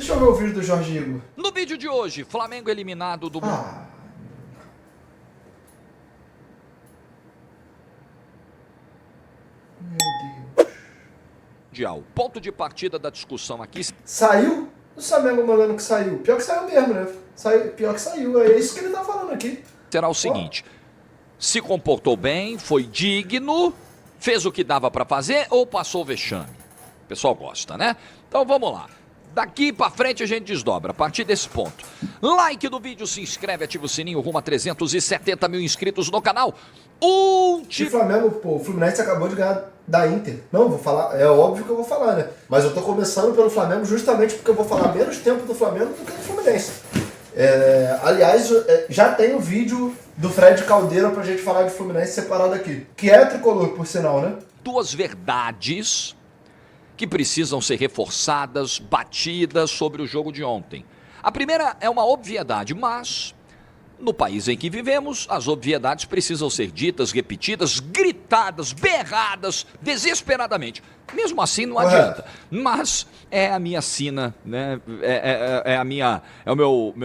Deixa eu ver o vídeo do Jorge Igor. No vídeo de hoje, Flamengo eliminado do... Meu Deus. Mundial. Ponto de partida da discussão aqui. Saiu? O Flamengo mandando que saiu. Pior que saiu mesmo, né? Pior que saiu. É isso que ele tá falando aqui. Será o seguinte, se comportou bem, foi digno, fez o que dava pra fazer ou passou o vexame? O pessoal gosta, né? Então vamos lá. Daqui pra frente a gente desdobra, a partir desse ponto. Like do vídeo, se inscreve, ativa o sininho, rumo a 370 mil inscritos no canal. O Flamengo, pô, o Fluminense acabou de ganhar da Inter. Não, vou falar, é óbvio que eu vou falar, né? Mas eu tô começando pelo Flamengo justamente porque eu vou falar menos tempo do Flamengo do que do Fluminense. Aliás, já tem o vídeo do Fred Caldeira pra gente falar de Fluminense separado aqui. Que é tricolor, por sinal, né? Duas verdades que precisam ser reforçadas, batidas sobre o jogo de ontem. A primeira é uma obviedade, mas no país em que vivemos, as obviedades precisam ser ditas, repetidas, gritadas, berradas, desesperadamente. Mesmo assim não adianta. Mas é a minha sina, né? É o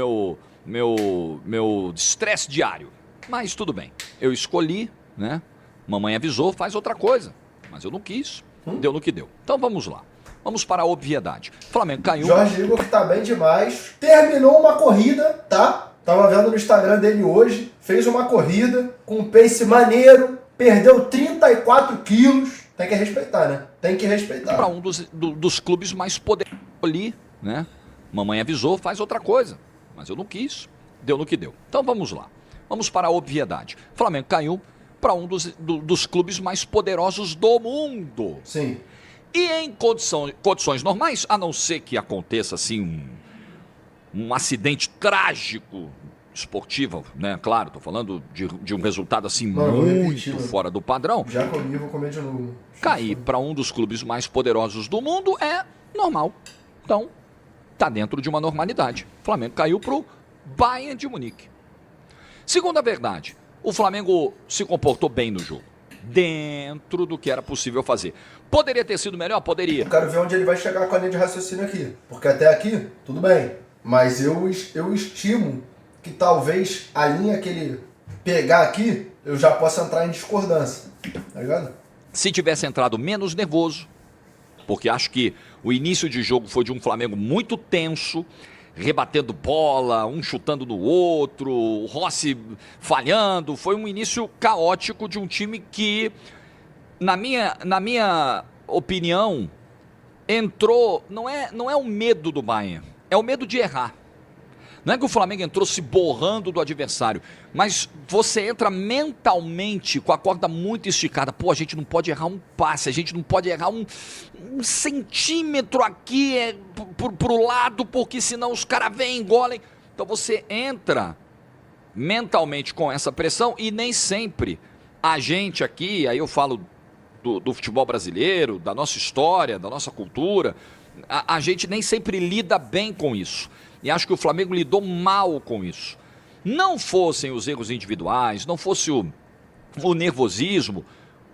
meu estresse diário. Mas tudo bem. Eu escolhi, né? Mamãe avisou, faz outra coisa. Mas eu não quis. Deu no que deu. Então vamos lá. Vamos para a obviedade. Flamengo caiu. Jorge Igor, que tá bem demais. Terminou uma corrida, tá? Tava vendo no Instagram dele hoje. Fez uma corrida com um pace maneiro. Perdeu 34 quilos. Tem que respeitar, né? Tem que respeitar. Para um dos clubes mais poderosos ali, né? Mamãe avisou, faz outra coisa. Mas eu não quis. Deu no que deu. Então vamos lá. Vamos para a obviedade. Flamengo caiu para um dos clubes mais poderosos do mundo. Sim. E em condições normais, a não ser que aconteça assim um acidente trágico esportivo, né? Claro, tô falando de um resultado assim muito fora do padrão. Já comi, vou comer de novo. Cair para um dos clubes mais poderosos do mundo é normal. Então, tá dentro de uma normalidade. O Flamengo caiu pro Bayern de Munique. Segunda verdade, o Flamengo se comportou bem no jogo, dentro do que era possível fazer. Poderia ter sido melhor? Poderia. Eu quero ver onde ele vai chegar com a linha de raciocínio aqui. Porque até aqui, tudo bem. Mas eu estimo que talvez a linha que ele pegar aqui, eu já possa entrar em discordância. Tá ligado? Se tivesse entrado menos nervoso, porque acho que o início de jogo foi de um Flamengo muito tenso, rebatendo bola, um chutando no outro, o Rossi falhando. Foi um início caótico de um time que, na minha opinião, entrou... Não é o medo do Bayern, é o medo de errar. Não é que o Flamengo entrou se borrando do adversário, mas você entra mentalmente com a corda muito esticada. Pô, a gente não pode errar um passe, a gente não pode errar um centímetro aqui pro lado, porque senão os caras vêm e engolem. Então você entra mentalmente com essa pressão e nem sempre a gente aqui, aí eu falo do futebol brasileiro, da nossa história, da nossa cultura, a gente nem sempre lida bem com isso. E acho que o Flamengo lidou mal com isso. Não fossem os erros individuais, não fosse o nervosismo,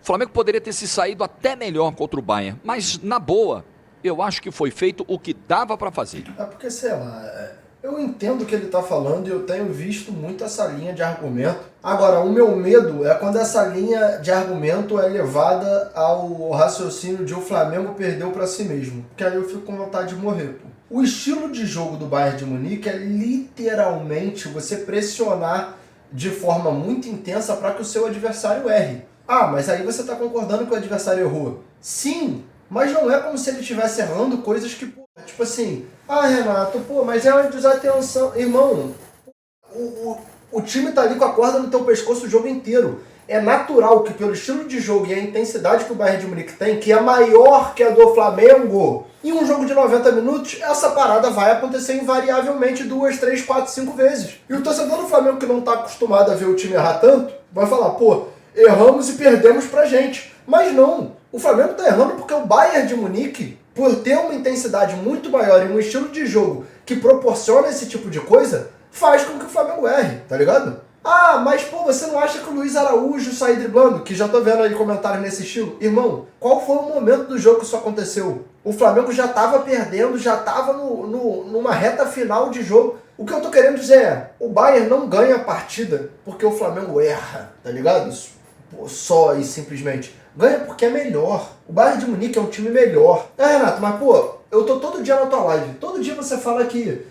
o Flamengo poderia ter se saído até melhor contra o Bayern. Mas, na boa, eu acho que foi feito o que dava para fazer. É porque, sei lá, eu entendo o que ele tá falando e eu tenho visto muito essa linha de argumento. Agora, o meu medo é quando essa linha de argumento é levada ao raciocínio de o Flamengo perdeu para si mesmo. Porque aí eu fico com vontade de morrer, pô. O estilo de jogo do Bayern de Munique é literalmente você pressionar de forma muito intensa para que o seu adversário erre. Ah, mas aí você está concordando que o adversário errou. Sim, mas não é como se ele estivesse errando coisas que, pô, tipo assim, ah, Renato, pô, mas é uma desatenção. Irmão, o time tá ali com a corda no teu pescoço o jogo inteiro. É natural que pelo estilo de jogo e a intensidade que o Bayern de Munique tem, que é maior que a do Flamengo, em um jogo de 90 minutos, essa parada vai acontecer invariavelmente 2, 3, 4, 5 vezes. E o torcedor do Flamengo que não está acostumado a ver o time errar tanto, vai falar, pô, erramos e perdemos pra gente. Mas não, o Flamengo tá errando porque o Bayern de Munique, por ter uma intensidade muito maior e um estilo de jogo que proporciona esse tipo de coisa, faz com que o Flamengo erre, tá ligado? Ah, mas pô, você não acha que o Luiz Araújo sai driblando? Que já tô vendo aí comentários nesse estilo. Irmão, qual foi o momento do jogo que isso aconteceu? O Flamengo já tava perdendo, já tava numa numa reta final de jogo. O que eu tô querendo dizer é, o Bayern não ganha a partida porque o Flamengo erra, tá ligado? Só e simplesmente. Ganha porque é melhor. O Bayern de Munique é um time melhor. Renato, mas eu tô todo dia na tua live. Todo dia você fala que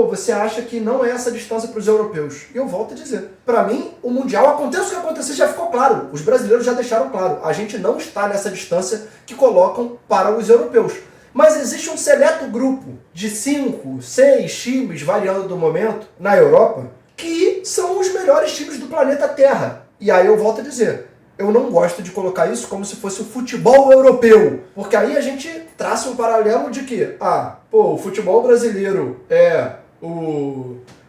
você acha que não é essa distância para os europeus. E eu volto a dizer, para mim, o Mundial, aconteça o que acontecer, já ficou claro. Os brasileiros já deixaram claro. A gente não está nessa distância que colocam para os europeus. Mas existe um seleto grupo de 5, 6 times, variando do momento, na Europa, que são os melhores times do planeta Terra. E aí eu volto a dizer, eu não gosto de colocar isso como se fosse o futebol europeu. Porque aí a gente traça um paralelo de que, o futebol brasileiro é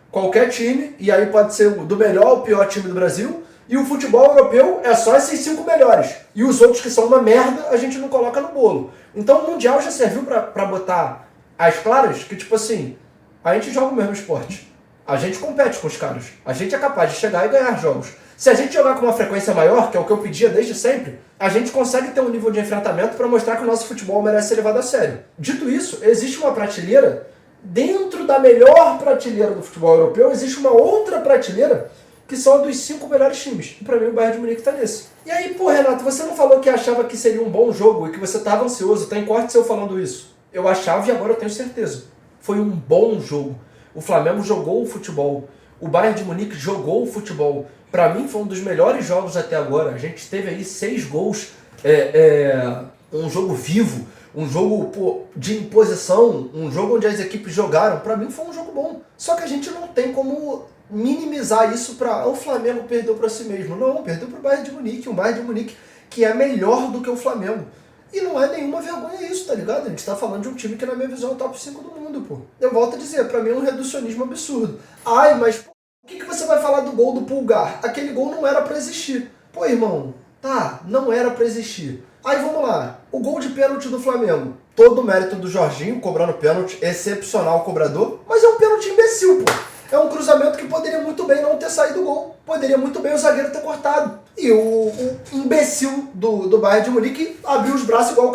qualquer time, e aí pode ser do melhor ao pior time do Brasil, e o futebol europeu é só esses 5 melhores. E os outros que são uma merda, a gente não coloca no bolo. Então o Mundial já serviu pra botar as claras que, tipo assim, a gente joga o mesmo esporte. A gente compete com os caras. A gente é capaz de chegar e ganhar jogos. Se a gente jogar com uma frequência maior, que é o que eu pedia desde sempre, a gente consegue ter um nível de enfrentamento para mostrar que o nosso futebol merece ser levado a sério. Dito isso, existe uma prateleira, dentro da melhor prateleira do futebol europeu, existe uma outra prateleira que são a dos 5 melhores times. E para mim o Bayern de Munique está nesse. E aí, Renato, você não falou que achava que seria um bom jogo e que você estava ansioso, tem corte seu falando isso. Eu achava e agora eu tenho certeza. Foi um bom jogo. O Flamengo jogou o futebol. O Bayern de Munique jogou o futebol. Para mim foi um dos melhores jogos até agora. A gente teve aí 6 gols, um jogo vivo, um jogo de imposição, um jogo onde as equipes jogaram. Para mim foi um jogo bom. Só que a gente não tem como minimizar isso para o Flamengo perdeu para si mesmo. Não, perdeu para o Bayern de Munique. Um Bayern de Munique que é melhor do que o Flamengo. E não é nenhuma vergonha isso, tá ligado? A gente tá falando de um time que na minha visão é o top 5 do mundo, Eu volto a dizer, pra mim é um reducionismo absurdo. Mas o que você vai falar do gol do Pulgar? Aquele gol não era pra existir. Irmão, não era pra existir. Aí vamos lá, o gol de pênalti do Flamengo. Todo o mérito do Jorginho, cobrando pênalti, excepcional cobrador, mas é um pênalti imbecil, É um cruzamento que poderia muito bem não ter saído do gol. Poderia muito bem o zagueiro ter cortado. E o imbecil do Bayern de Munique abriu os braços igual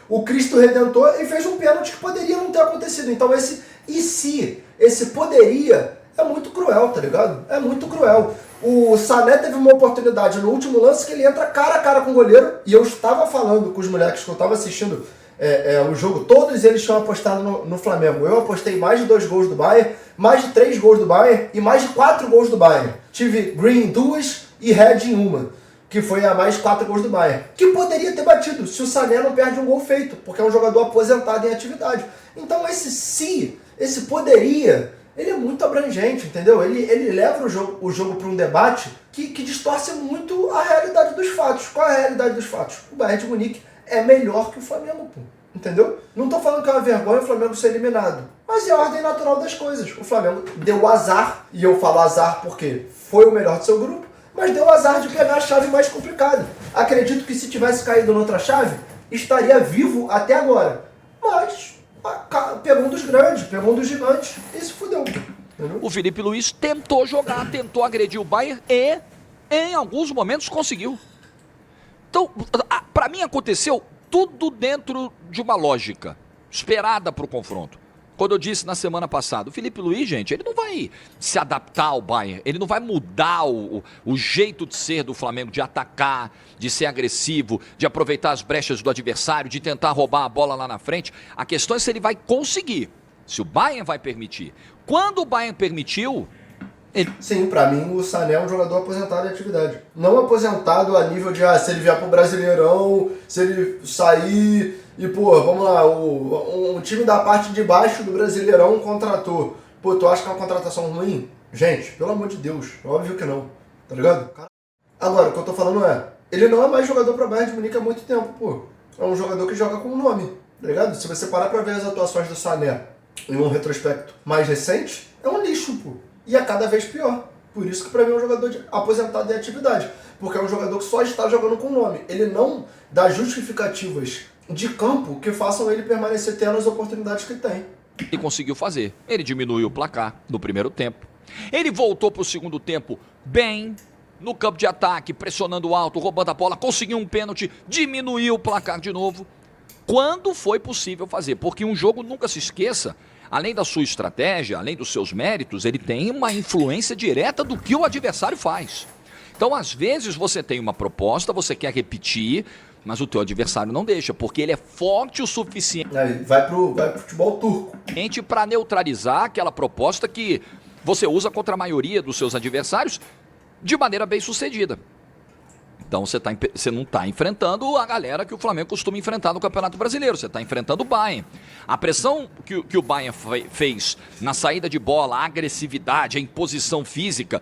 o Cristo Redentor e fez um pênalti que poderia não ter acontecido. Então esse poderia é muito cruel, tá ligado? É muito cruel. O Sané teve uma oportunidade no último lance que ele entra cara a cara com o goleiro, e eu estava falando com os moleques que eu estava assistindo o jogo, todos eles tinham apostado no Flamengo. Eu apostei mais de 2 gols do Bayern, mais de 3 gols do Bayern e mais de 4 gols do Bayern. Tive green em 2 e red em 1, que foi a mais 4 gols do Bayern. Que poderia ter batido se o Sané não perde um gol feito, porque é um jogador aposentado em atividade. Então esse poderia, ele é muito abrangente, entendeu? Ele leva o jogo para um debate que distorce muito a realidade dos fatos. Qual é a realidade dos fatos? O Bayern de Munique é melhor que o Flamengo, entendeu? Não tô falando que é uma vergonha o Flamengo ser eliminado, mas é a ordem natural das coisas. O Flamengo deu azar, e eu falo azar porque foi o melhor do seu grupo, mas deu azar de pegar a chave mais complicada. Acredito que se tivesse caído noutra chave, estaria vivo até agora. Mas pegou um dos grandes, pegou um dos gigantes e se fudeu. Entendeu? O Felipe Luiz tentou jogar, tentou agredir o Bayern e, em alguns momentos, conseguiu. Então, para mim aconteceu tudo dentro de uma lógica esperada para o confronto. Quando eu disse na semana passada, o Felipe Luiz, gente, ele não vai se adaptar ao Bayern, ele não vai mudar o jeito de ser do Flamengo, de atacar, de ser agressivo, de aproveitar as brechas do adversário, de tentar roubar a bola lá na frente. A questão é se ele vai conseguir, se o Bayern vai permitir. Quando o Bayern permitiu... Sim, pra mim o Sané é um jogador aposentado em atividade. Não aposentado a nível de, se ele vier pro Brasileirão, se ele sair e, vamos lá, um time da parte de baixo do Brasileirão contratou. Tu acha que é uma contratação ruim? Gente, pelo amor de Deus, óbvio que não, tá ligado? Agora, o que eu tô falando ele não é mais jogador pra Bayern de Munique há muito tempo, É um jogador que joga com um nome, tá ligado? Se você parar pra ver as atuações do Sané em um retrospecto mais recente, é um lixo, E é cada vez pior. Por isso que pra mim é um jogador aposentado em atividade. Porque é um jogador que só está jogando com nome. Ele não dá justificativas de campo que façam ele permanecer tendo as oportunidades que tem. E conseguiu fazer. Ele diminuiu o placar no primeiro tempo. Ele voltou pro segundo tempo bem, no campo de ataque, pressionando alto, roubando a bola, conseguiu um pênalti, diminuiu o placar de novo. quando foi possível fazer. Porque um jogo, nunca se esqueça, além da sua estratégia, além dos seus méritos, ele tem uma influência direta do que o adversário faz. Então, às vezes, você tem uma proposta, você quer repetir, mas o teu adversário não deixa, porque ele é forte o suficiente. Vai pro futebol turco. Para neutralizar aquela proposta que você usa contra a maioria dos seus adversários de maneira bem sucedida. Então você não está enfrentando a galera que o Flamengo costuma enfrentar no Campeonato Brasileiro, você está enfrentando o Bayern. A pressão que o Bayern fez na saída de bola, a agressividade, a imposição física,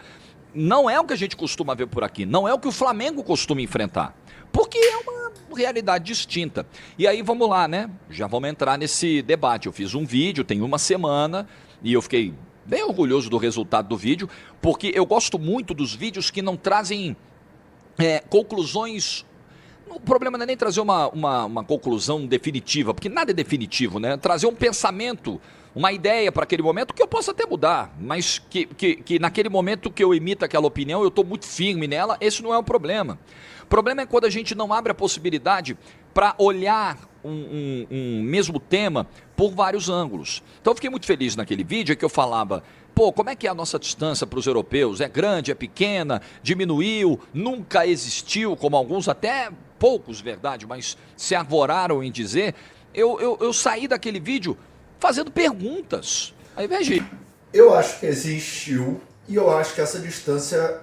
não é o que a gente costuma ver por aqui, não é o que o Flamengo costuma enfrentar, porque é uma realidade distinta. E aí vamos lá, né? Já vamos entrar nesse debate. Eu fiz um vídeo, tem uma semana, e eu fiquei bem orgulhoso do resultado do vídeo, porque eu gosto muito dos vídeos que não trazem conclusões. O problema não é nem trazer uma conclusão definitiva, porque nada é definitivo, né? Trazer um pensamento, uma ideia para aquele momento que eu possa até mudar, mas que naquele momento que eu emito aquela opinião, eu estou muito firme nela, esse não é o problema. O problema é quando a gente não abre a possibilidade para olhar um mesmo tema por vários ângulos. Então eu fiquei muito feliz naquele vídeo que eu falava, pô, como é que é a nossa distância para os europeus? É grande, é pequena, diminuiu, nunca existiu, como alguns, até poucos, verdade, mas se arvoraram em dizer. Eu saí daquele vídeo fazendo perguntas. Aí veja. Eu acho que existiu, e eu acho que essa distância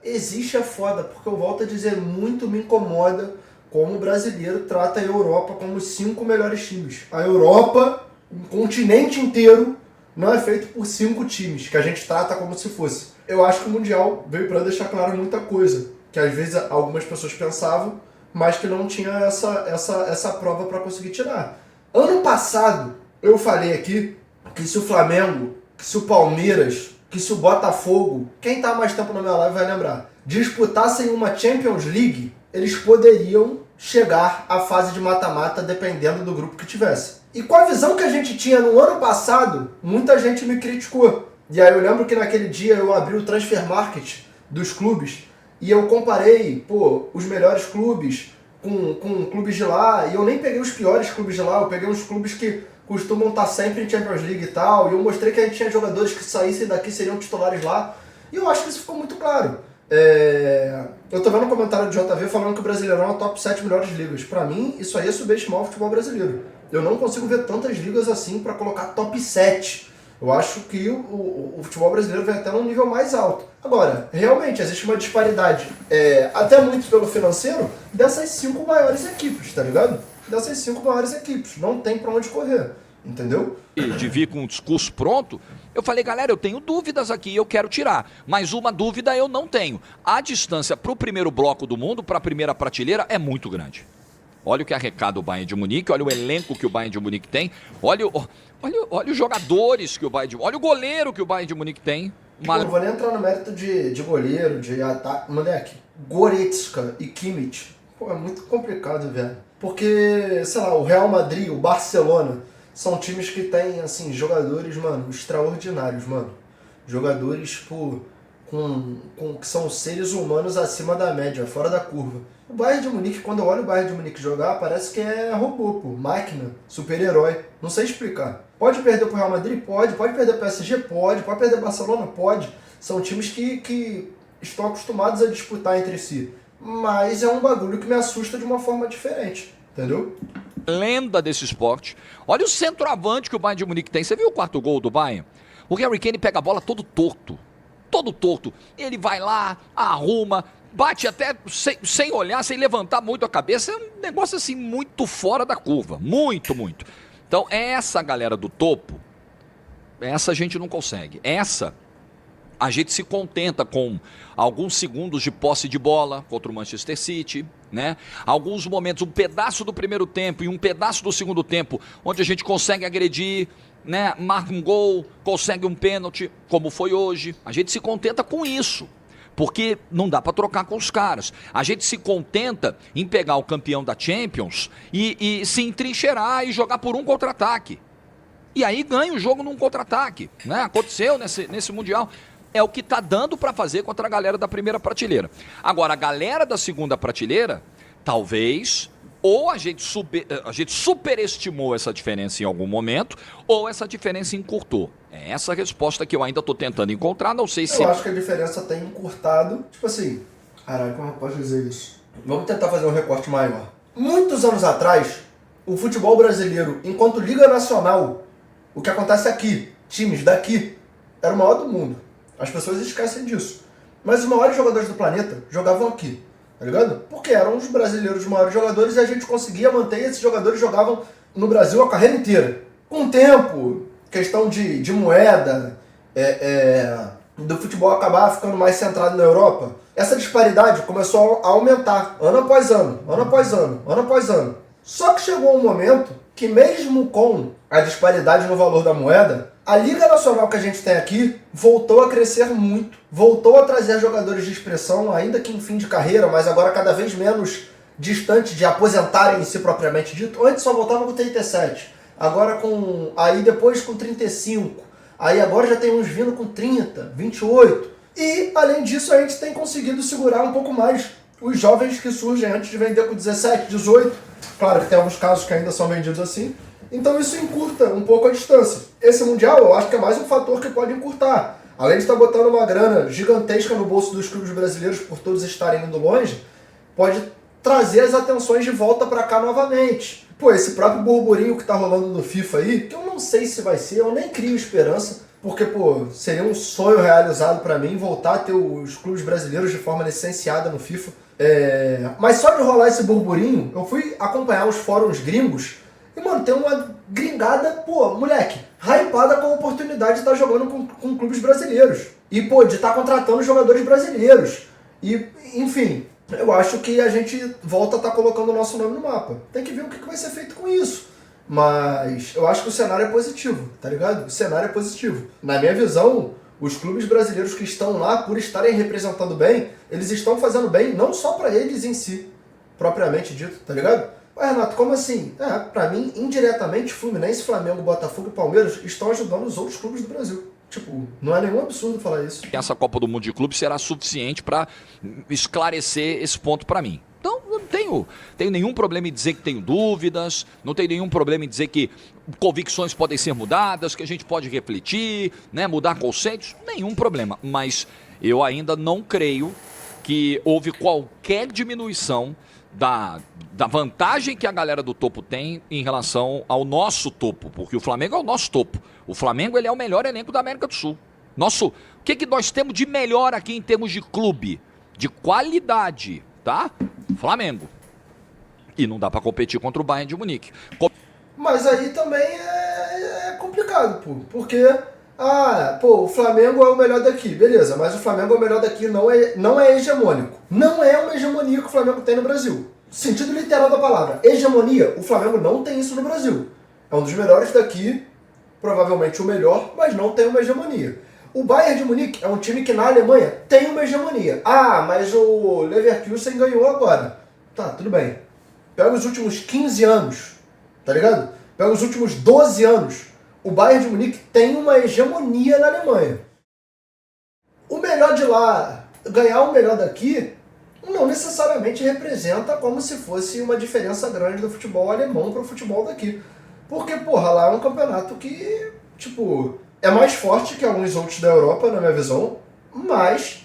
existe, é foda, porque eu volto a dizer, muito me incomoda como o brasileiro trata a Europa como os 5 melhores times. A Europa, um continente inteiro, não é feito por 5 times, que a gente trata como se fosse. Eu acho que o Mundial veio para deixar claro muita coisa, que às vezes algumas pessoas pensavam, mas que não tinha essa prova para conseguir tirar. Ano passado, eu falei aqui que se o Flamengo, que se o Palmeiras, que se o Botafogo, quem tá há mais tempo na minha live vai lembrar, disputassem uma Champions League, eles poderiam chegar à fase de mata-mata dependendo do grupo que tivesse. E com a visão que a gente tinha no ano passado, muita gente me criticou. E aí eu lembro que naquele dia eu abri o Transfer Market dos clubes e eu comparei, os melhores clubes com clubes de lá, e eu nem peguei os piores clubes de lá, eu peguei uns clubes que costumam estar sempre em Champions League e tal, e eu mostrei que a gente tinha jogadores que saíssem daqui seriam titulares lá, e eu acho que isso ficou muito claro. Eu tô vendo um comentário do JV falando que o Brasileirão é o top 7 melhores ligas. Pra mim, isso aí é subestimar o futebol brasileiro. Eu não consigo ver tantas ligas assim pra colocar top 7. Eu acho que o futebol brasileiro vai até num nível mais alto. Agora, realmente, existe uma disparidade, até muito pelo financeiro, dessas 5 maiores equipes, tá ligado? Dessas 5 maiores equipes. Não tem pra onde correr, entendeu? De vir com um discurso pronto, eu falei, galera, eu tenho dúvidas aqui, eu quero tirar. Mas uma dúvida eu não tenho. A distância para o primeiro bloco do mundo, para a primeira prateleira, é muito grande. Olha o que arrecada o Bayern de Munique, olha o elenco que o Bayern de Munique tem, olha os jogadores que o Bayern de Munique... Olha o goleiro que o Bayern de Munique tem. Não vou nem entrar no mérito de goleiro, de ataque. Moleque, Goretzka e Kimmich, é muito complicado, velho. Porque, sei lá, o Real Madrid, o Barcelona, são times que têm, assim, jogadores, mano, extraordinários, mano. Jogadores, que são seres humanos acima da média, fora da curva. O Bayern de Munique, quando eu olho o Bayern de Munique jogar, parece que é robô, máquina, super-herói. Não sei explicar. Pode perder pro Real Madrid? Pode. Pode perder pro PSG? Pode perder pro Barcelona? Pode. São times que estão acostumados a disputar entre si. Mas é um bagulho que me assusta de uma forma diferente, entendeu? Lenda desse esporte. Olha o centroavante que o Bayern de Munique tem. Você viu o quarto gol do Bayern? O Harry Kane pega a bola todo torto. Ele vai lá, arruma, bate até sem olhar, sem levantar muito a cabeça. É um negócio assim muito fora da curva. Muito. Então essa galera do topo, essa a gente não consegue. A gente se contenta com alguns segundos de posse de bola contra o Manchester City, né? Alguns momentos, um pedaço do primeiro tempo e um pedaço do segundo tempo, onde a gente consegue agredir, né? Marca um gol, consegue um pênalti, como foi hoje. A gente se contenta com isso, porque não dá para trocar com os caras. A gente se contenta em pegar o campeão da Champions e se entrincheirar e jogar por um contra-ataque. E aí ganha o jogo num contra-ataque, né? Aconteceu nesse Mundial. É o que está dando para fazer contra a galera da primeira prateleira. Agora, a galera da segunda prateleira, talvez Ou a gente superestimou essa diferença em algum momento, ou essa diferença encurtou. É essa a resposta que eu ainda estou tentando encontrar, não sei se... Eu acho que a diferença tem encurtado, tipo assim, caralho, como eu posso dizer isso? Vamos tentar fazer um recorte maior. Muitos anos atrás, o futebol brasileiro, enquanto Liga Nacional, o que acontece aqui, times daqui, era o maior do mundo. As pessoas esquecem disso. Mas os maiores jogadores do planeta jogavam aqui. Tá ligado? Porque eram os brasileiros os maiores jogadores e a gente conseguia manter, e esses jogadores jogavam no Brasil a carreira inteira. Com o tempo, questão de moeda, do futebol acabar ficando mais centrado na Europa, essa disparidade começou a aumentar ano após ano, ano após ano, ano após ano. Só que chegou um momento que mesmo com a disparidade no valor da moeda, a Liga Nacional que a gente tem aqui voltou a crescer muito, voltou a trazer jogadores de expressão, ainda que em fim de carreira, mas agora cada vez menos distante de aposentarem em si propriamente dito. Antes só voltavam com 37, agora aí depois com 35, aí agora já tem uns vindo com 30, 28. E além disso a gente tem conseguido segurar um pouco mais os jovens que surgem antes de vender com 17, 18. Claro que tem alguns casos que ainda são vendidos assim. Então isso encurta um pouco a distância. Esse Mundial eu acho que é mais um fator que pode encurtar. Além de estar botando uma grana gigantesca no bolso dos clubes brasileiros por todos estarem indo longe, pode trazer as atenções de volta para cá novamente. Pô, esse próprio burburinho que tá rolando no FIFA aí, que eu não sei se vai ser, eu nem crio esperança, porque, pô, seria um sonho realizado para mim voltar a ter os clubes brasileiros de forma licenciada no FIFA. Mas só de rolar esse burburinho, eu fui acompanhar os fóruns gringos e, mano, tem uma gringada, pô, moleque, hypada com a oportunidade de estar jogando com clubes brasileiros. E, pô, de estar contratando jogadores brasileiros. E, enfim, eu acho que a gente volta a estar colocando o nosso nome no mapa. Tem que ver o que vai ser feito com isso. Mas eu acho que o cenário é positivo, tá ligado? O cenário é positivo. Na minha visão, os clubes brasileiros que estão lá, por estarem representando bem, eles estão fazendo bem não só pra eles em si, propriamente dito, tá ligado? Ué, Renato, como assim? Pra mim, indiretamente, Fluminense, Flamengo, Botafogo e Palmeiras estão ajudando os outros clubes do Brasil. Tipo, não é nenhum absurdo falar isso. Essa Copa do Mundo de Clubes será suficiente para esclarecer esse ponto para mim. Então, eu não tenho nenhum problema em dizer que tenho dúvidas, não tenho nenhum problema em dizer que convicções podem ser mudadas, que a gente pode refletir, né, mudar conceitos, nenhum problema. Mas eu ainda não creio que houve qualquer diminuição da vantagem que a galera do topo tem em relação ao nosso topo, porque o Flamengo é o nosso topo. O Flamengo, ele é o melhor elenco da América do Sul. O que nós temos de melhor aqui em termos de clube, de qualidade, tá? Flamengo. E não dá pra competir contra o Bayern de Munique. Mas aí também é complicado, pô, porque o Flamengo é o melhor daqui, beleza, mas o Flamengo é o melhor daqui, não é hegemônico. Não é uma hegemonia que o Flamengo tem no Brasil. Sentido literal da palavra, hegemonia, o Flamengo não tem isso no Brasil. É um dos melhores daqui, provavelmente o melhor, mas não tem uma hegemonia. O Bayern de Munique é um time que na Alemanha tem uma hegemonia. Mas o Leverkusen ganhou agora. Tá, tudo bem. Pega os últimos 15 anos, tá ligado? Pega os últimos 12 anos. O Bayern de Munique tem uma hegemonia na Alemanha. O melhor de lá ganhar o melhor daqui não necessariamente representa como se fosse uma diferença grande do futebol alemão para o futebol daqui. Porque, porra, lá é um campeonato que, tipo, é mais forte que alguns outros da Europa, na minha visão, mas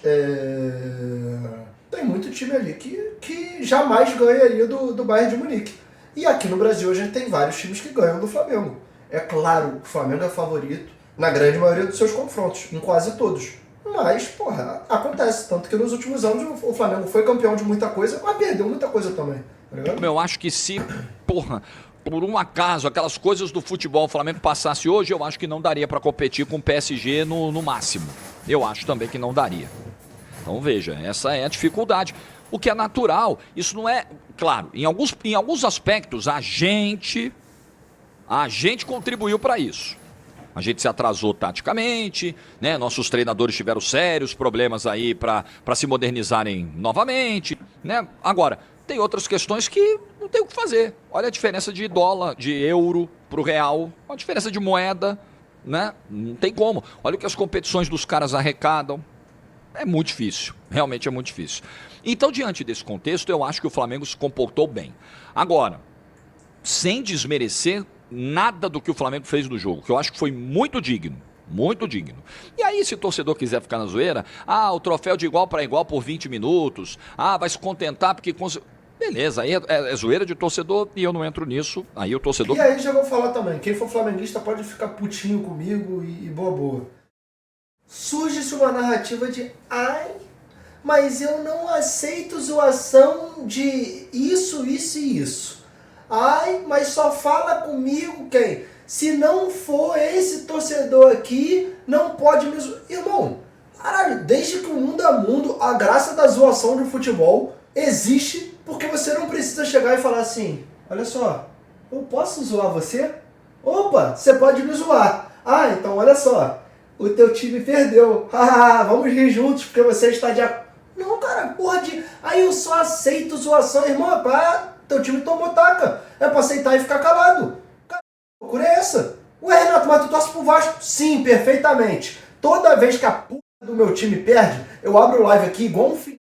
tem muito time ali que jamais ganha ali do Bayern de Munique. E aqui no Brasil a gente tem vários times que ganham do Flamengo. É claro, o Flamengo é favorito na grande maioria dos seus confrontos, em quase todos. Mas, porra, acontece. Tanto que nos últimos anos o Flamengo foi campeão de muita coisa, mas perdeu muita coisa também. Tá ligado? Eu acho que se, porra, por um acaso, aquelas coisas do futebol o Flamengo passasse hoje, eu acho que não daria pra competir com o PSG no máximo. Eu acho também que não daria. Então veja, essa é a dificuldade. O que é natural, isso não é... Claro, em alguns aspectos a gente contribuiu para isso. A gente se atrasou taticamente, né? Nossos treinadores tiveram sérios problemas aí para se modernizarem novamente, né? Agora, tem outras questões que não tem o que fazer. Olha a diferença de dólar, de euro pro real, a diferença de moeda, né? Não tem como. Olha o que as competições dos caras arrecadam, é muito difícil, realmente é muito difícil. Então, diante desse contexto, eu acho que o Flamengo se comportou bem. Agora, sem desmerecer nada do que o Flamengo fez no jogo, que eu acho que foi muito digno. Muito digno. E aí, se o torcedor quiser ficar na zoeira, o troféu de igual para igual por 20 minutos, vai se contentar porque... Beleza, aí é zoeira de torcedor e eu não entro nisso, aí o torcedor... E aí já vou falar também, quem for flamenguista pode ficar putinho comigo e boa. Surge-se uma narrativa de, mas eu não aceito zoação de isso e isso. Mas só fala comigo quem? Se não for esse torcedor aqui, não pode me zoar. Irmão, caralho, desde que o mundo é mundo, a graça da zoação de futebol existe porque você não precisa chegar e falar assim, olha só, eu posso zoar você? Opa, você pode me zoar. Então olha só, o teu time perdeu. Vamos rir juntos porque você está de acordo. Não, cara, porra de... Aí eu só aceito zoação, irmão, teu time tomou taca. É pra aceitar e ficar calado. Cara, que loucura é essa? Ué, Renato, mas tu torce pro Vasco? Sim, perfeitamente. Toda vez que a porra do meu time perde, eu abro o live aqui igual um filho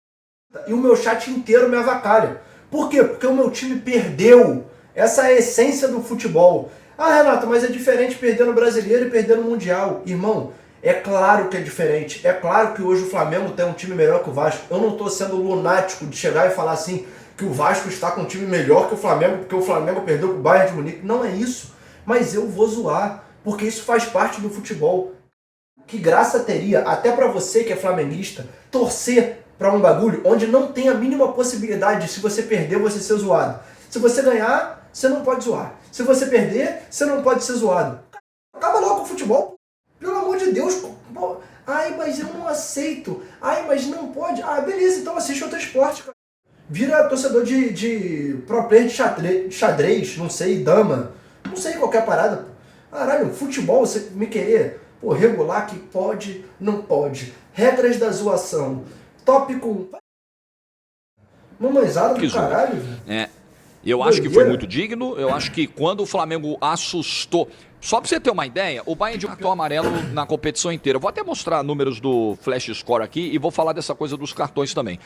e o meu chat inteiro me avacalha. Por quê? Porque o meu time perdeu. Essa é a essência do futebol. Renato, mas é diferente perder no Brasileiro e perder no Mundial. Irmão, é claro que é diferente. É claro que hoje o Flamengo tem um time melhor que o Vasco. Eu não estou sendo lunático de chegar e falar assim que o Vasco está com um time melhor que o Flamengo porque o Flamengo perdeu pro Bayern de Munique. Não é isso. Mas eu vou zoar, porque isso faz parte do futebol. Que graça teria, até para você que é flamenguista, torcer para um bagulho onde não tem a mínima possibilidade de, se você perder, você ser zoado. Se você ganhar, você não pode zoar. Se você perder, você não pode ser zoado. Acaba logo com o futebol. Pelo amor de Deus. Mas eu não aceito. Mas não pode. Beleza, então assiste outro esporte, cara. Vira torcedor de pro player de xadrez, não sei, dama. Não sei, qualquer parada. Caralho, futebol, você me querer regular que pode, não pode. Regras da zoação. Tópico... Mamãezada do caralho, velho. Eu acho que foi muito digno. Eu acho que quando o Flamengo assustou... Só pra você ter uma ideia, o Bayern de um cartão amarelo na competição inteira. Eu vou até mostrar números do Flash Score aqui e vou falar dessa coisa dos cartões também.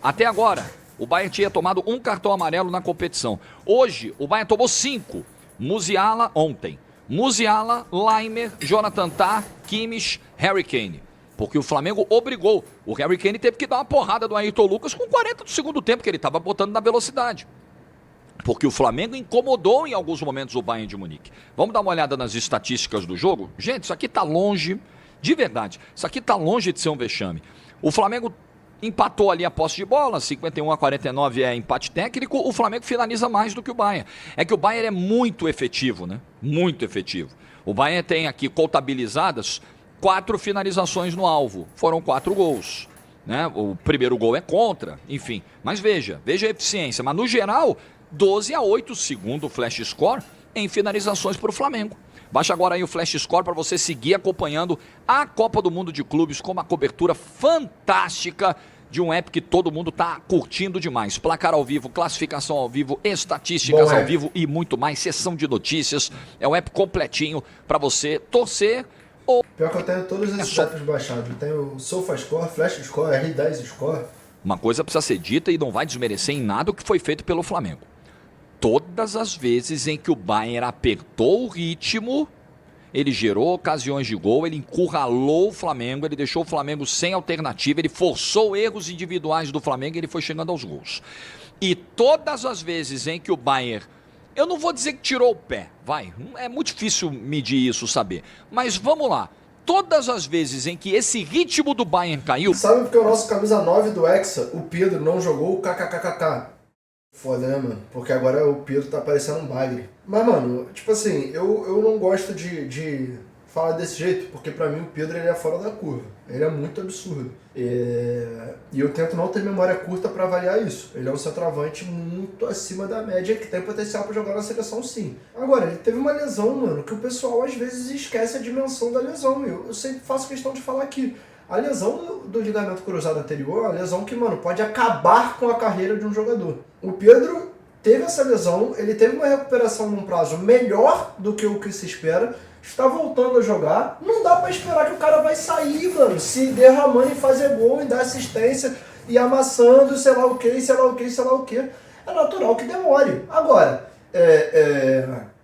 Até agora, o Bayern tinha tomado um cartão amarelo na competição. Hoje, o Bayern tomou 5. Musiala ontem. Musiala, Laimer, Jonathan Tah, Kimmich, Harry Kane. Porque o Flamengo obrigou. O Harry Kane teve que dar uma porrada do Ayrton Lucas com 40 do segundo tempo, que ele estava botando na velocidade. Porque o Flamengo incomodou em alguns momentos o Bayern de Munique. Vamos dar uma olhada nas estatísticas do jogo? Gente, isso aqui está longe, de verdade, isso aqui está longe de ser um vexame. O Flamengo empatou ali a posse de bola, 51-49 é empate técnico, o Flamengo finaliza mais do que o Bayern. É que o Bayern é muito efetivo, né? Muito efetivo. O Bayern tem aqui contabilizadas 4 finalizações no alvo, foram 4 gols. Né? O primeiro gol é contra, enfim. Mas veja a eficiência. Mas no geral, 12-8, segundo o Flash Score, em finalizações para o Flamengo. Baixa agora aí o Flash Score para você seguir acompanhando a Copa do Mundo de Clubes com uma cobertura fantástica de um app que todo mundo está curtindo demais. Placar ao vivo, classificação ao vivo, estatísticas ao vivo e muito mais. Sessão de notícias. É um app completinho para você torcer. Pior que eu tenho todos esses apps baixados. Eu tenho o SofaScore, Flash Score, R10 Score. Uma coisa precisa ser dita e não vai desmerecer em nada o que foi feito pelo Flamengo. Todas as vezes em que o Bayern apertou o ritmo, ele gerou ocasiões de gol, ele encurralou o Flamengo, ele deixou o Flamengo sem alternativa, ele forçou erros individuais do Flamengo e ele foi chegando aos gols. E todas as vezes em que o Bayern, eu não vou dizer que tirou o pé, é muito difícil medir isso, saber, mas vamos lá, todas as vezes em que esse ritmo do Bayern caiu... Sabe porque o nosso camisa 9 do Hexa, o Pedro, não jogou o kkkk? Foda, né, mano? Porque agora o Pedro tá parecendo um bagre. Mas, mano, tipo assim, eu não gosto de falar desse jeito, porque pra mim o Pedro ele é fora da curva. Ele é muito absurdo. E eu tento não ter memória curta pra avaliar isso. Ele é um centroavante muito acima da média, que tem potencial pra jogar na seleção, sim. Agora, ele teve uma lesão, mano, que o pessoal às vezes esquece a dimensão da lesão. Eu sempre faço questão de falar aqui. A lesão do ligamento cruzado anterior é uma lesão que, mano, pode acabar com a carreira de um jogador. O Pedro teve essa lesão, ele teve uma recuperação num prazo melhor do que o que se espera, está voltando a jogar, não dá pra esperar que o cara vai sair, mano, se derramando e fazer gol e dar assistência e amassando, sei lá o que, sei lá o que, sei lá o que. É natural que demore. Agora,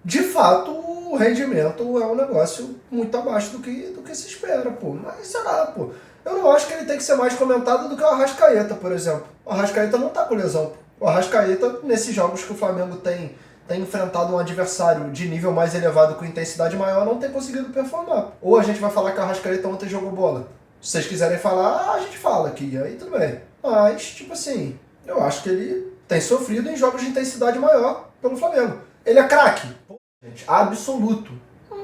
de fato, o rendimento é um negócio muito abaixo do que se espera, pô. Mas sei lá, pô. Eu não acho que ele tem que ser mais comentado do que o Arrascaeta, por exemplo. O Arrascaeta não tá com lesão. O Arrascaeta, nesses jogos que o Flamengo tem enfrentado um adversário de nível mais elevado com intensidade maior, não tem conseguido performar. Ou a gente vai falar que o Arrascaeta ontem jogou bola. Se vocês quiserem falar, a gente fala aqui, aí tudo bem. Mas, tipo assim, eu acho que ele tem sofrido em jogos de intensidade maior pelo Flamengo. Ele é craque, gente, absoluto.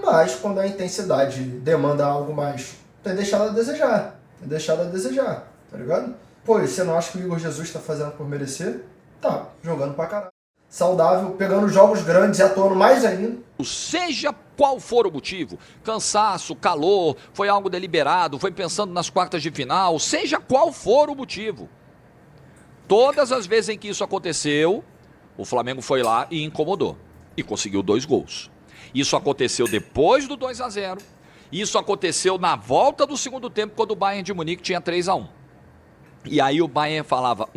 Mas quando a intensidade demanda algo mais, tem deixado a desejar. Tem deixado a desejar, tá ligado? Pô, e você não acha que o Igor Jesus tá fazendo por merecer? Tá, jogando pra caralho. Saudável, pegando jogos grandes e atuando mais ainda. Seja qual for o motivo, cansaço, calor, foi algo deliberado, foi pensando nas quartas de final, seja qual for o motivo. Todas as vezes em que isso aconteceu, o Flamengo foi lá e incomodou. E conseguiu 2 gols. Isso aconteceu depois do 2-0. Isso aconteceu na volta do segundo tempo, quando o Bayern de Munique tinha 3-1. E aí o Bayern falava,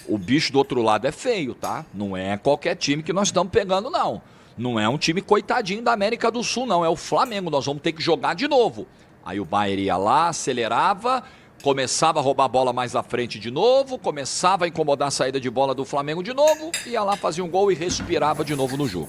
o bicho do outro lado é feio, tá? Não é qualquer time que nós estamos pegando, não. Não é um time coitadinho da América do Sul, não. É o Flamengo, nós vamos ter que jogar de novo. Aí o Bayern ia lá, acelerava, começava a roubar a bola mais à frente de novo, começava a incomodar a saída de bola do Flamengo de novo, ia lá, fazia um gol e respirava de novo no jogo.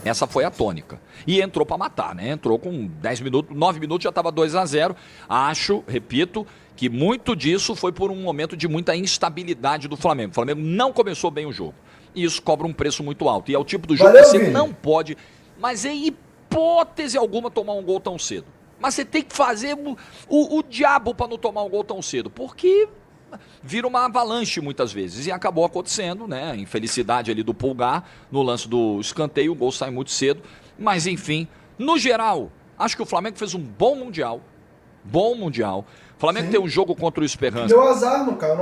Essa foi a tônica. E entrou para matar, né? Entrou com 10 minutos, 9 minutos, já estava 2-0. Acho, repito, que muito disso foi por um momento de muita instabilidade do Flamengo. O Flamengo não começou bem o jogo. E isso cobra um preço muito alto. E é o tipo do jogo que você não pode, mas em hipótese alguma, tomar um gol tão cedo. Mas você tem que fazer o diabo para não tomar um gol tão cedo, porque vira uma avalanche muitas vezes. E acabou acontecendo, né? A infelicidade ali do Pulgar, no lance do escanteio, o gol sai muito cedo. Mas enfim, no geral, acho que o Flamengo fez um bom Mundial. Bom Mundial. O Flamengo tem um jogo contra o Esperança. Deu azar, meu cara,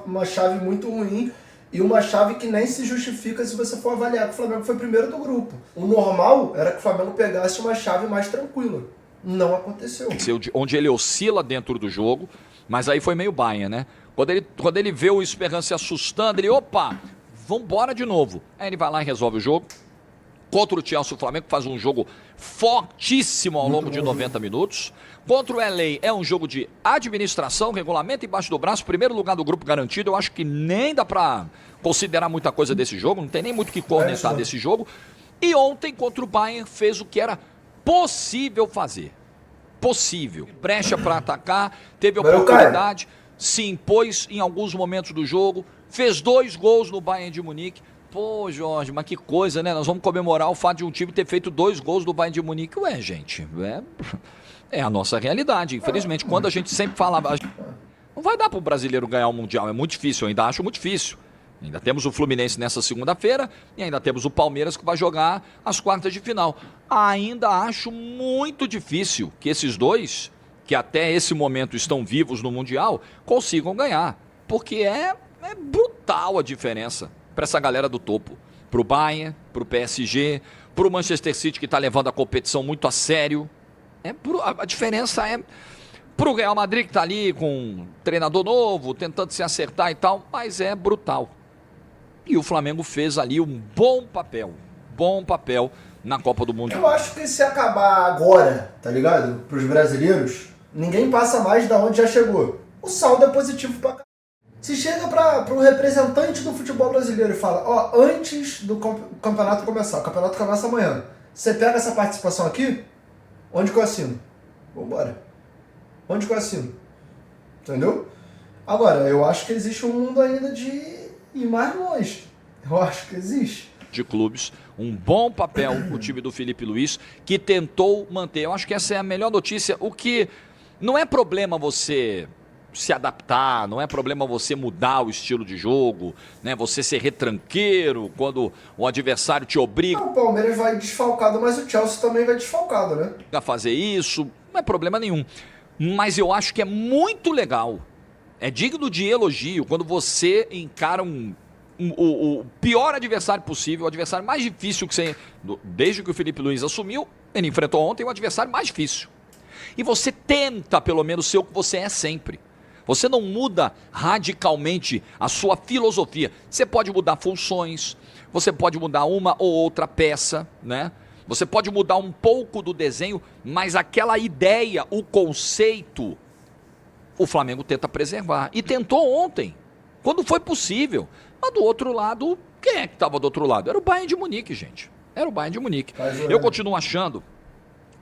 numa chave muito ruim. E uma chave que nem se justifica se você for avaliar que o Flamengo foi primeiro do grupo. O normal era que o Flamengo pegasse uma chave mais tranquila. Não aconteceu. Onde ele oscila dentro do jogo, mas aí foi meio Bayern, né? Quando ele vê o Esperança se assustando, ele, opa, vambora de novo. Aí ele vai lá e resolve o jogo. Contra o Chelsea, o Flamengo faz um jogo fortíssimo ao longo de 90 minutos. Contra o LA é um jogo de administração, regulamento embaixo do braço, primeiro lugar do grupo garantido. Eu acho que nem dá pra considerar muita coisa desse jogo, não tem nem muito o que cornetar desse jogo. E ontem, contra o Bayern, fez o que era possível fazer. Possível. Brecha para atacar, teve oportunidade, se impôs em alguns momentos do jogo, fez 2 gols no Bayern de Munique. Pô, Jorge, mas que coisa, né? Nós vamos comemorar o fato de um time ter feito 2 gols do Bayern de Munique. Ué, gente, é a nossa realidade. Infelizmente, quando a gente sempre falava, não vai dar para o brasileiro ganhar o Mundial, é muito difícil, eu ainda acho muito difícil. Ainda temos o Fluminense nessa segunda-feira e ainda temos o Palmeiras que vai jogar as quartas de final. Ainda acho muito difícil que esses dois, que até esse momento estão vivos no Mundial, consigam ganhar. Porque é brutal a diferença para essa galera do topo. Para o Bayern, para o PSG, para o Manchester City que está levando a competição muito a sério. A diferença é para o Real Madrid que está ali com um treinador novo, tentando se acertar e tal, mas é brutal. E o Flamengo fez ali um bom papel na Copa do Mundo. Eu acho que se acabar agora, tá ligado? Pros brasileiros, ninguém passa mais da onde já chegou. O saldo é positivo pra cá. Se chega pro representante do futebol brasileiro e fala, ó, antes do campeonato começar, o campeonato começa amanhã, você pega essa participação aqui, onde que eu assino? Vambora. Onde que eu assino? Entendeu? Agora, eu acho que existe um mundo ainda de ir mais longe. Eu acho que existe. De clubes, um bom papel o time do Felipe Luiz, que tentou manter. Eu acho que essa é a melhor notícia. O que não é problema você se adaptar, não é problema você mudar o estilo de jogo, né? Você ser retranqueiro quando o adversário te obriga. O Palmeiras vai desfalcado, mas o Chelsea também vai desfalcado, né? A fazer isso, não é problema nenhum. Mas eu acho que é muito legal. É digno de elogio quando você encara o pior adversário possível, o adversário mais difícil que você... Desde que o Felipe Luiz assumiu, Ele enfrentou ontem o adversário mais difícil. E você tenta, pelo menos, ser o que você é sempre. Você não muda radicalmente a sua filosofia. Você pode mudar funções, você pode mudar uma ou outra peça, né? Você pode mudar um pouco do desenho, mas aquela ideia, o conceito, o Flamengo tenta preservar. E tentou ontem, quando foi possível. Mas do outro lado, quem é que estava do outro lado? Era o Bayern de Munique, gente. Era o Bayern de Munique. Eu continuo achando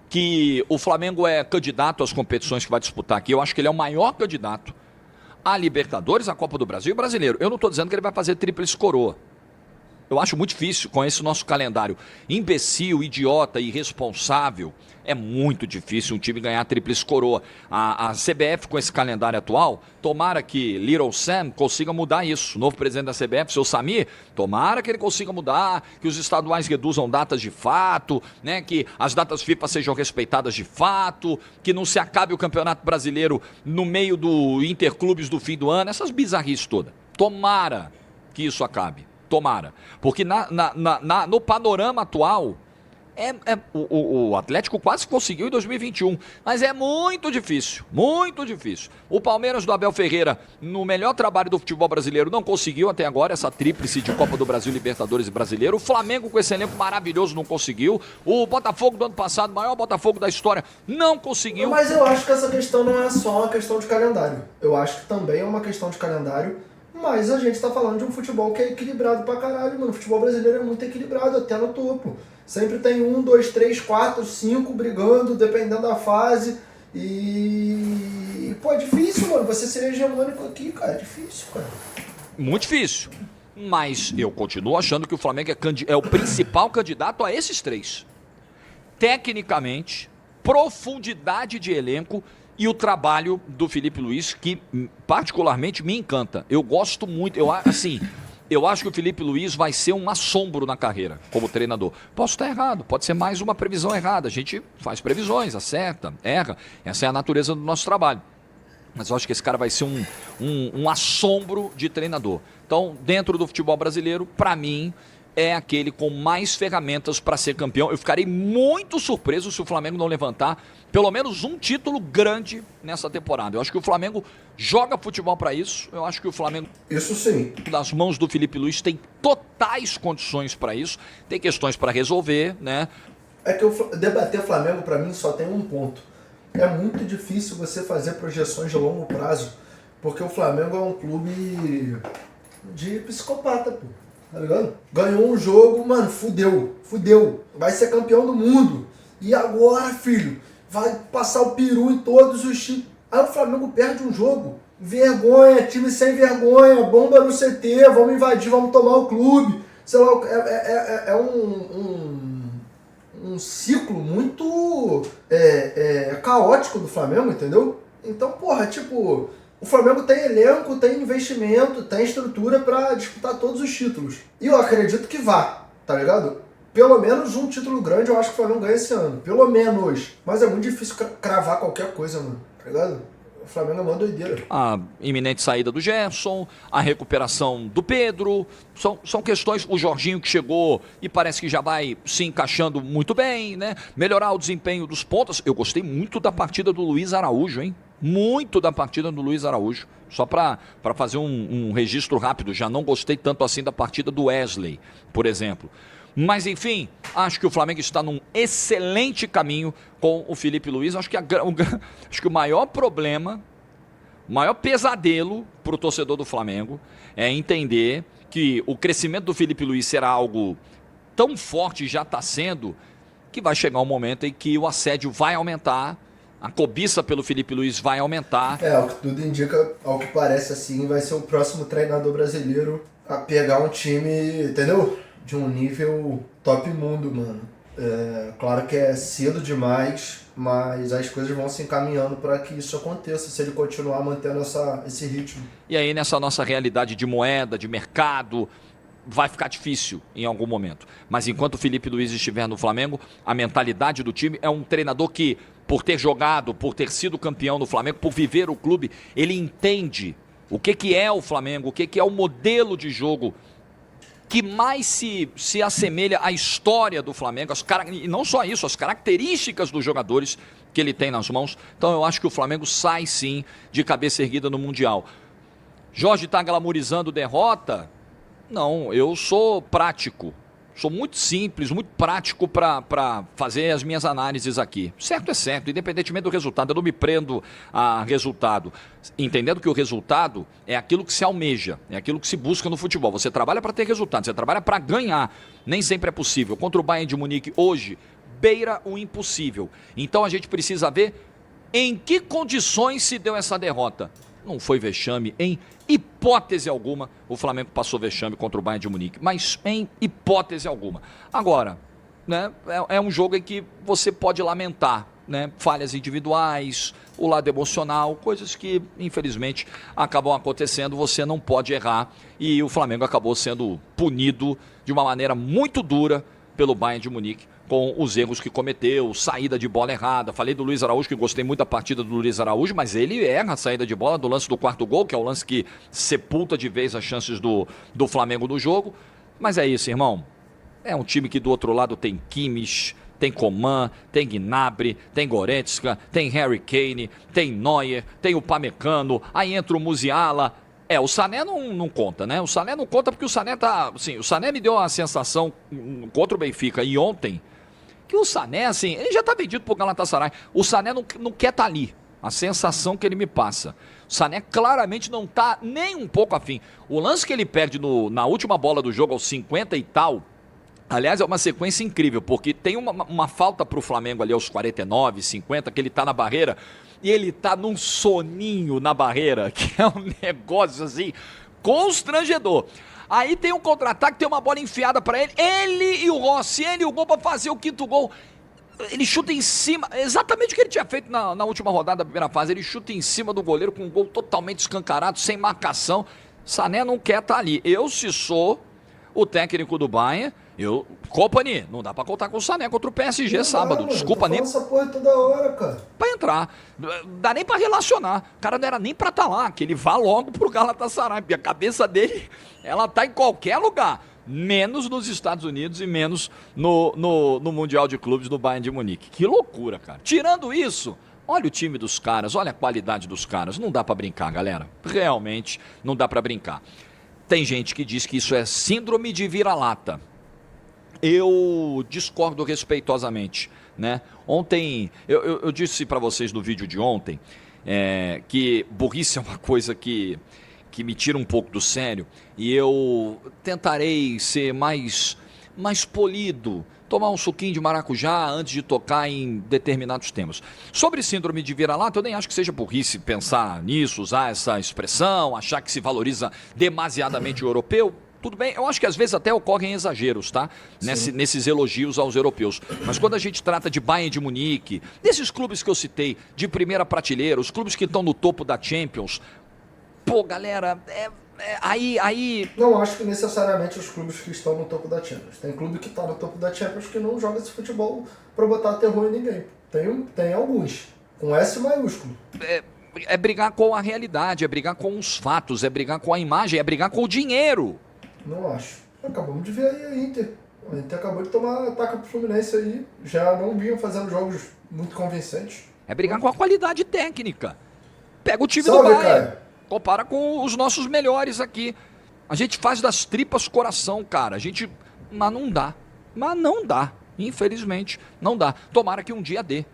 que o Flamengo é candidato às competições que vai disputar aqui. Eu acho que ele é o maior candidato a Libertadores, a Copa do Brasil e Brasileiro. Eu não estou dizendo que ele vai fazer tríplice coroa. Eu acho muito difícil com esse nosso calendário imbecil, idiota, irresponsável. É muito difícil um time ganhar a tríplice coroa. A CBF com esse calendário atual, tomara que Little Sam consiga mudar isso. O novo presidente da CBF, seu Samir, tomara que ele consiga mudar, que os estaduais reduzam datas de fato, né, que as datas FIFA sejam respeitadas de fato, que não se acabe o Campeonato Brasileiro no meio do Interclubes do fim do ano, essas bizarrices todas. Tomara que isso acabe. Tomara, porque no panorama atual, o Atlético quase conseguiu em 2021, mas é muito difícil, muito difícil. O Palmeiras do Abel Ferreira, no melhor trabalho do futebol brasileiro, não conseguiu até agora essa tríplice de Copa do Brasil, Libertadores e Brasileiro. O Flamengo com esse elenco maravilhoso não conseguiu. O Botafogo do ano passado, maior Botafogo da história, não conseguiu. Mas eu acho que essa questão não é só uma questão de calendário. Eu acho que também é uma questão de calendário. Mas a gente tá falando de um futebol que é equilibrado pra caralho, mano. O futebol brasileiro é muito equilibrado, até no topo. Sempre tem 1, 2, 3, 4, 5 brigando, dependendo da fase. E pô, é difícil, mano. Você ser hegemônico aqui, cara, é difícil, cara. Muito difícil. Mas eu continuo achando que o Flamengo é o principal candidato a esses três. Tecnicamente, profundidade de elenco e o trabalho do Felipe Luiz, que particularmente me encanta. Eu gosto muito, eu acho que o Felipe Luiz vai ser um assombro na carreira como treinador. Posso estar errado, pode ser mais uma previsão errada. A gente faz previsões, acerta, erra. Essa é a natureza do nosso trabalho. Mas eu acho que esse cara vai ser um assombro de treinador. Então, dentro do futebol brasileiro, para mim, é aquele com mais ferramentas para ser campeão. Eu ficarei muito surpreso se o Flamengo não levantar pelo menos um título grande nessa temporada. Eu acho que o Flamengo joga futebol para isso. Eu acho que o Flamengo, isso sim, das mãos do Felipe Luiz, tem totais condições para isso. Tem questões para resolver, né? É que debater Flamengo para mim só tem um ponto. É muito difícil você fazer projeções de longo prazo, porque o Flamengo é um clube de psicopata, pô. Tá ligado? Ganhou um jogo, mano, fudeu. Vai ser campeão do mundo. E agora, filho, vai passar o peru em todos os times. Aí o Flamengo perde um jogo. Vergonha, time sem vergonha, bomba no CT, vamos invadir, vamos tomar o clube. Sei lá, é um ciclo muito caótico do Flamengo, entendeu? Então, porra, tipo, o Flamengo tem elenco, tem investimento, tem estrutura pra disputar todos os títulos. E eu acredito que vá, tá ligado? Pelo menos um título grande eu acho que o Flamengo ganha esse ano. Pelo menos. Mas é muito difícil cravar qualquer coisa, mano. Tá ligado? O Flamengo é uma doideira. A iminente saída do Gerson, a recuperação do Pedro, são questões. O Jorginho que chegou e parece que já vai se encaixando muito bem, né? Melhorar o desempenho dos pontas. Eu gostei muito da partida do Luiz Araújo, hein? Muito da partida do Luiz Araújo. Só para fazer um registro rápido, já não gostei tanto assim da partida do Wesley, por exemplo. Mas, enfim, acho que o Flamengo está num excelente caminho com o Felipe Luiz. Acho que o maior problema, o maior pesadelo para o torcedor do Flamengo é entender que o crescimento do Felipe Luiz será algo tão forte, já está sendo, que vai chegar um momento em que o assédio vai aumentar, a cobiça pelo Felipe Luiz vai aumentar. O que tudo indica, ao que parece assim, vai ser o próximo treinador brasileiro a pegar um time, entendeu? De um nível top mundo, mano. Claro que é cedo demais, mas as coisas vão se encaminhando para que isso aconteça, se ele continuar mantendo esse ritmo. E aí, nessa nossa realidade de moeda, de mercado, vai ficar difícil em algum momento. Mas enquanto o Felipe Luiz estiver no Flamengo, a mentalidade do time é um treinador que, por ter jogado, por ter sido campeão no Flamengo, por viver o clube, ele entende o que é o Flamengo, o que é o modelo de jogo que mais se assemelha à história do Flamengo, e não só isso, as características dos jogadores que ele tem nas mãos. Então eu acho que o Flamengo sai sim de cabeça erguida no Mundial. Jorge está glamorizando derrota? Não, eu sou prático. Sou muito simples, muito prático para fazer as minhas análises aqui. Certo é certo, independentemente do resultado. Eu não me prendo a resultado. Entendendo que o resultado é aquilo que se almeja, é aquilo que se busca no futebol. Você trabalha para ter resultado, você trabalha para ganhar. Nem sempre é possível. Contra o Bayern de Munique hoje, beira o impossível. Então a gente precisa ver em que condições se deu essa derrota. Não foi vexame, em hipótese alguma, o Flamengo passou vexame contra o Bayern de Munique, mas em hipótese alguma. Agora, né, é um jogo em que você pode lamentar, né, falhas individuais, o lado emocional, coisas que, infelizmente, acabam acontecendo, você não pode errar, e o Flamengo acabou sendo punido de uma maneira muito dura pelo Bayern de Munique, com os erros que cometeu, saída de bola errada. Falei do Luiz Araújo, que gostei muito da partida do Luiz Araújo, mas ele erra a saída de bola do lance do quarto gol, que é o lance que sepulta de vez as chances do Flamengo no jogo. Mas é isso, irmão. É um time que do outro lado tem Kimmich, tem Coman, tem Gnabry, tem Goretzka, tem Harry Kane, tem Neuer, tem o Pamecano, aí entra o Musiala. O Sané não conta, né? O Sané não conta porque o Sané tá... Assim, o Sané me deu a sensação contra o Benfica e ontem que o Sané, assim, ele já tá vendido pro Galatasaray. O Sané não quer estar ali. A sensação que ele me passa. O Sané claramente não tá nem um pouco afim. O lance que ele perde na última bola do jogo, aos 50 e tal, aliás, é uma sequência incrível, porque tem uma falta pro Flamengo ali aos 49, 50, que ele tá na barreira, e ele tá num soninho na barreira, que é um negócio assim, constrangedor. Aí tem um contra-ataque, tem uma bola enfiada pra ele e o Rossi, ele e o gol pra fazer o quinto gol. Ele chuta em cima, exatamente o que ele tinha feito na última rodada da primeira fase, ele chuta em cima do goleiro com um gol totalmente escancarado, sem marcação. Sané não quer estar ali. Eu, se sou o técnico do Bayern, Company, não dá pra contar com o Sané contra o PSG sábado. Mano, desculpa nem. Essa porra toda hora, cara. Pra entrar. Dá nem pra relacionar. O cara não era nem pra estar lá, que ele vá logo pro Galatasaray, porque a cabeça dele, ela tá em qualquer lugar. Menos nos Estados Unidos e menos no Mundial de Clubes do Bayern de Munique. Que loucura, cara. Tirando isso, olha o time dos caras, olha a qualidade dos caras. Não dá pra brincar, galera. Realmente não dá pra brincar. Tem gente que diz que isso é síndrome de vira-lata. Eu discordo respeitosamente, né? Ontem, eu disse para vocês no vídeo de ontem que burrice é uma coisa que me tira um pouco do sério, e eu tentarei ser mais polido, tomar um suquinho de maracujá antes de tocar em determinados temas. Sobre síndrome de vira-lata, eu nem acho que seja burrice pensar nisso, usar essa expressão, achar que se valoriza demasiadamente o europeu. Tudo bem, eu acho que às vezes até ocorrem exageros, tá? Nesses elogios aos europeus. Mas quando a gente trata de Bayern de Munique, desses clubes que eu citei, de primeira prateleira, os clubes que estão no topo da Champions, pô, galera, aí... Não acho que necessariamente os clubes que estão no topo da Champions. Tem clube que está no topo da Champions que não joga esse futebol para botar terror em ninguém. Tem alguns, com S maiúsculo. É brigar com a realidade, é brigar com os fatos, é brigar com a imagem, é brigar com o dinheiro. Não acho. Acabamos de ver aí a Inter. A Inter acabou de tomar ataque pro Fluminense aí. Já não vinham fazendo jogos muito convincentes. É brigar com a qualidade técnica. Pega o time Salve, do Bayern. Cara. Compara com os nossos melhores aqui. A gente faz das tripas coração, cara. Mas não dá. Mas não dá. Infelizmente, não dá. Tomara que um dia dê.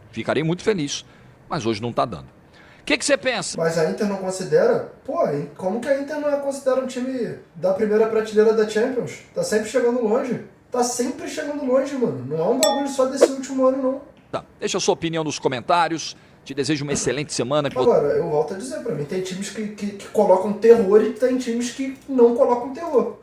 Ficarei muito feliz. Mas hoje não tá dando. O que você pensa? Mas a Inter não considera? Pô, como que a Inter não considera um time da primeira prateleira da Champions? Tá sempre chegando longe. Tá sempre chegando longe, mano. Não é um bagulho só desse último ano, não. Tá. Deixa a sua opinião nos comentários. Te desejo uma excelente semana. Agora, eu volto a dizer, pra mim, tem times que colocam terror e tem times que não colocam terror.